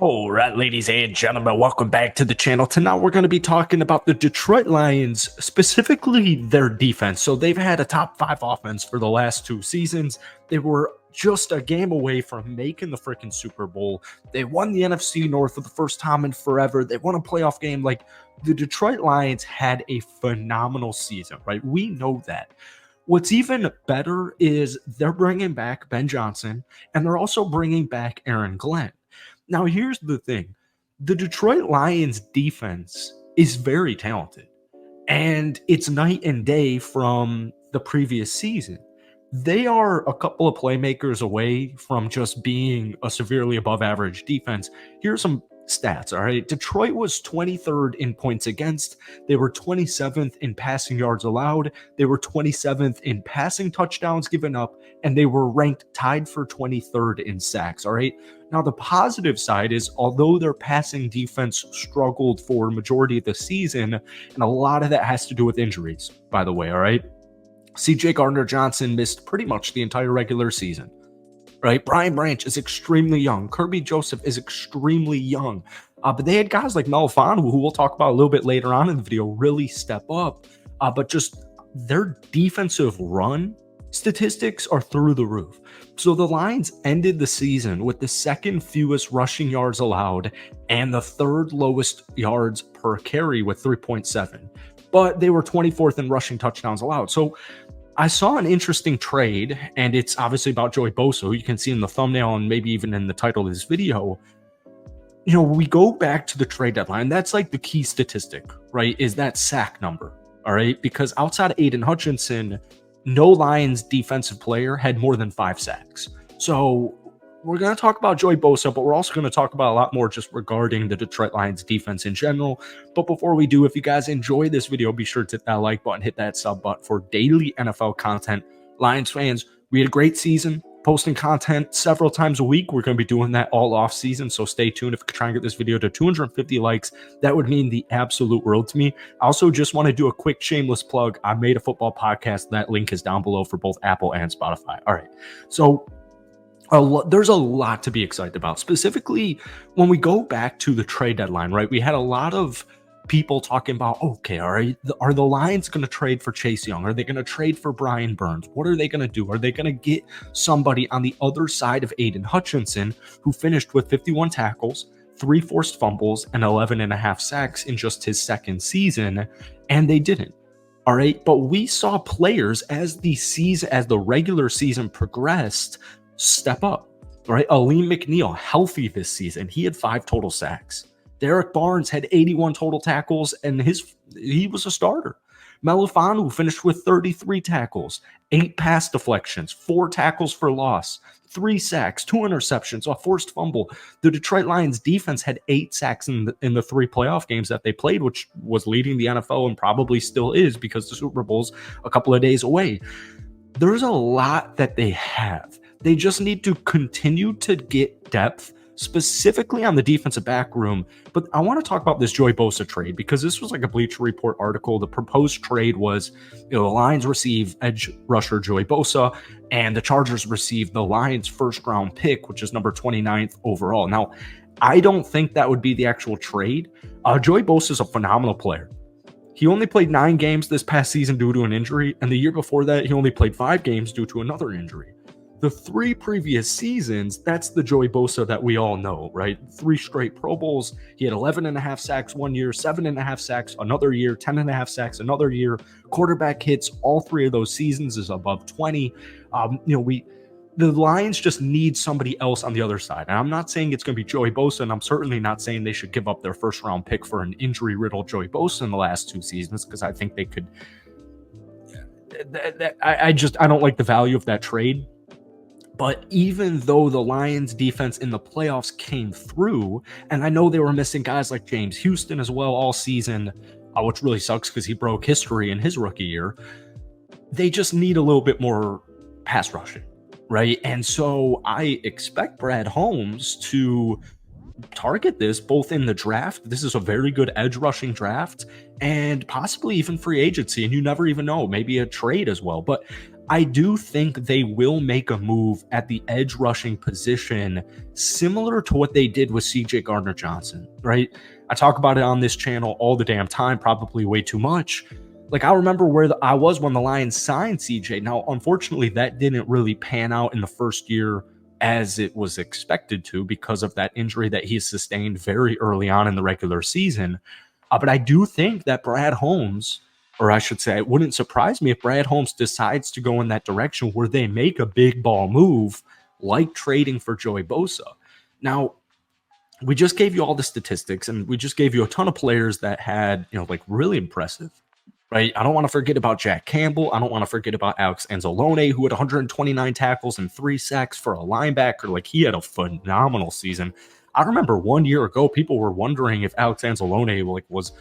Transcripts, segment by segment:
All right, ladies and gentlemen, welcome back to the channel. Tonight we're going to be talking about the Detroit Lions, specifically their defense. So they've had a top 5 offense for the last 2 seasons. They were just a game away from making the freaking Super Bowl. They won the NFC North for the first time in forever. They won a playoff game. Like, the Detroit Lions had a phenomenal season, right? We know that. What's even better is they're bringing back Ben Johnson, and they're also bringing back Aaron Glenn. Now, here's the thing. The Detroit Lions defense is very talented, and it's night and day from the previous season. They are a couple of playmakers away from just being a severely above average defense. Here's some stats, all right? Detroit was 23rd in points against. They were 27th in passing yards allowed. They were 27th in passing touchdowns given up, and they were ranked tied for 23rd in sacks, all right? Now, the positive side is, although their passing defense struggled for majority of the season, and a lot of that has to do with injuries, by the way, all right? C.J. Gardner-Johnson missed pretty much the entire regular season, right? Brian Branch is extremely young. Kirby Joseph is extremely young. But they had guys like Malafanu, who we'll talk about a little bit later on in the video, really step up. But just their defensive run statistics are through the roof. So the Lions ended the season with the second fewest rushing yards allowed and the third lowest yards per carry with 3.7. But they were 24th in rushing touchdowns allowed. So I saw an interesting trade, and it's obviously about Joey Bosa, who you can see in the thumbnail and maybe even in the title of this video. You know, we go back to the trade deadline. That's like the key statistic, right? Is that sack number, all right? Because outside of Aiden Hutchinson, no Lions defensive player had more than 5 sacks. So we're going to talk about Joey Bosa, but we're also going to talk about a lot more just regarding the Detroit Lions defense in general. But before we do, if you guys enjoy this video, be sure to hit that like button, hit that sub button for daily NFL content. Lions fans, we had a great season, posting content several times a week. We're going to be doing that all off season, so stay tuned. If we could try and get this video to 250 likes, that would mean the absolute world to me. I also just want to do a quick shameless plug. I made a football podcast. That link is down below for both Apple and Spotify. All right, so there's a lot to be excited about. Specifically, when we go back to the trade deadline, right? We had a lot of people talking about, okay, all right, are the Lions going to trade for Chase Young? Are they going to trade for Brian Burns? What are they going to do? Are they going to get somebody on the other side of Aiden Hutchinson, who finished with 51 tackles, 3 forced fumbles, and 11.5 sacks in just his second season? And they didn't. All right, but we saw players as the regular season progressed step up, right? Aleem McNeil, healthy this season. He had 5 total sacks. Derek Barnes had 81 total tackles, and he was a starter. Malafanu finished with 33 tackles, 8 pass deflections, 4 tackles for loss, 3 sacks, 2 interceptions, a forced fumble. The Detroit Lions defense had 8 sacks in the 3 playoff games that they played, which was leading the NFL and probably still is because the Super Bowl's a couple of days away. There's a lot that they have. They just need to continue to get depth, specifically on the defensive back room. But I want to talk about this Joey Bosa trade because this was like a Bleacher Report article. The proposed trade was, the Lions receive edge rusher Joey Bosa, and the Chargers receive the Lions' first-round pick, which is number 29th overall. Now, I don't think that would be the actual trade. Joey Bosa is a phenomenal player. He only played 9 games this past season due to an injury, and the year before that, he only played 5 games due to another injury. The 3 previous seasons, that's the Joey Bosa that we all know, right? 3 straight Pro Bowls. He had 11.5 sacks one year, 7.5 sacks another year, 10.5 sacks another year. Quarterback hits all 3 of those seasons is above 20. The Lions just need somebody else on the other side. And I'm not saying it's going to be Joey Bosa, and I'm certainly not saying they should give up their first-round pick for an injury-riddled Joey Bosa in the last 2 seasons, because I think they could. I don't like the value of that trade. But even though the Lions defense in the playoffs came through, and I know they were missing guys like James Houston as well all season, which really sucks because he broke history in his rookie year, they just need a little bit more pass rushing, right? And so I expect Brad Holmes to target this both in the draft. This is a very good edge rushing draft, and possibly even free agency, and you never even know, maybe a trade as well. But I do think they will make a move at the edge rushing position, similar to what they did with CJ Gardner Johnson, right? I talk about it on this channel all the damn time, probably way too much. Like, I remember where I was when the Lions signed CJ. Now, unfortunately, that didn't really pan out in the first year as it was expected to because of that injury that he sustained very early on in the regular season. But I do think that Brad Holmes, or I should say, it wouldn't surprise me if Brad Holmes decides to go in that direction where they make a big ball move like trading for Joey Bosa. Now, we just gave you all the statistics and we just gave you a ton of players that had, like really impressive, right? I don't want to forget about Jack Campbell. I don't want to forget about Alex Anzalone, who had 129 tackles and 3 sacks for a linebacker. Like, he had a phenomenal season. I remember 1 year ago, people were wondering if Alex Anzalone was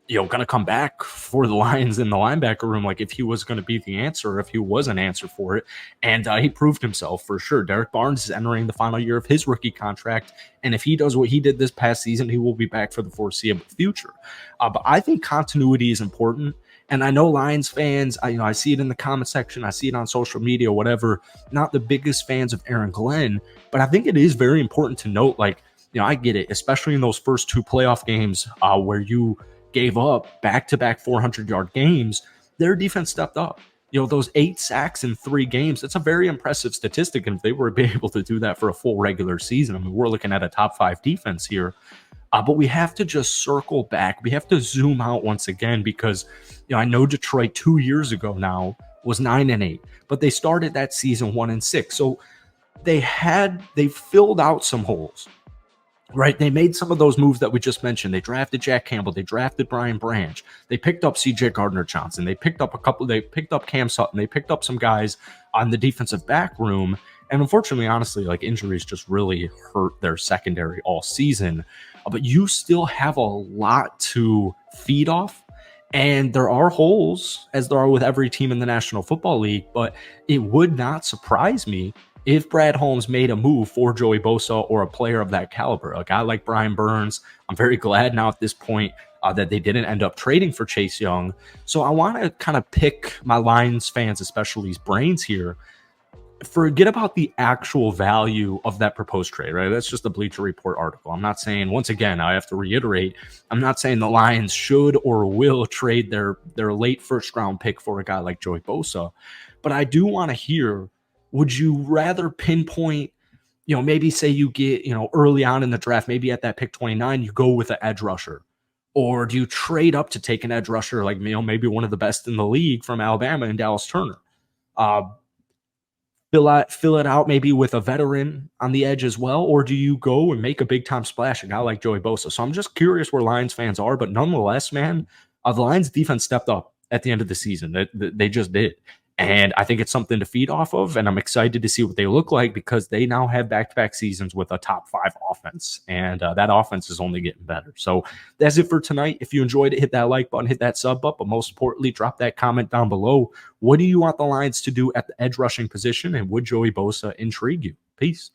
going to come back for the Lions in the linebacker room, like if he was going to be the answer, if he was an answer for it. And he proved himself for sure. Derek Barnes is entering the final year of his rookie contract. And if he does what he did this past season, he will be back for the foreseeable future. But I think continuity is important. And I know Lions fans, I see it in the comment section, I see it on social media, whatever, not the biggest fans of Aaron Glenn, but I think it is very important to note, like, I get it, especially in those first 2 playoff games where you gave up back-to-back 400-yard games, their defense stepped up. Those 8 sacks in 3 games, that's a very impressive statistic. And if they were able to do that for a full regular season, I mean, we're looking at a top 5 defense here. But we have to just circle back. We have to zoom out once again because, I know Detroit 2 years ago now was 9-8, but they started that season 1-6. So they filled out some holes. Right, they made some of those moves that we just mentioned. They drafted Jack Campbell. They drafted Brian Branch. They picked up C.J. Gardner Johnson. They picked up They picked up Cam Sutton. They picked up some guys on the defensive back room. And unfortunately, honestly, like, injuries just really hurt their secondary all season. But you still have a lot to feed off. And there are holes, as there are with every team in the National Football League. But it would not surprise me if Brad Holmes made a move for Joey Bosa or a player of that caliber, a guy like Brian Burns. I'm very glad now at this point that they didn't end up trading for Chase Young. So I want to kind of pick my Lions fans, especially's brains here. Forget about the actual value of that proposed trade, right? That's just a Bleacher Report article. I'm not saying, once again, I have to reiterate, I'm not saying the Lions should or will trade their late first-round pick for a guy like Joey Bosa. But I do want to hear, would you rather pinpoint, maybe say you get, early on in the draft, maybe at that pick 29, you go with an edge rusher? Or do you trade up to take an edge rusher, like, maybe one of the best in the league from Alabama and Dallas Turner? Fill it out maybe with a veteran on the edge as well? Or do you go and make a big-time splash, a guy like Joey Bosa? So I'm just curious where Lions fans are, but nonetheless, man, the Lions defense stepped up at the end of the season. They just did. And I think it's something to feed off of, and I'm excited to see what they look like because they now have back-to-back seasons with a top 5 offense, and that offense is only getting better. So that's it for tonight. If you enjoyed it, hit that like button, hit that sub button, but most importantly, drop that comment down below. What do you want the Lions to do at the edge rushing position, and would Joey Bosa intrigue you? Peace.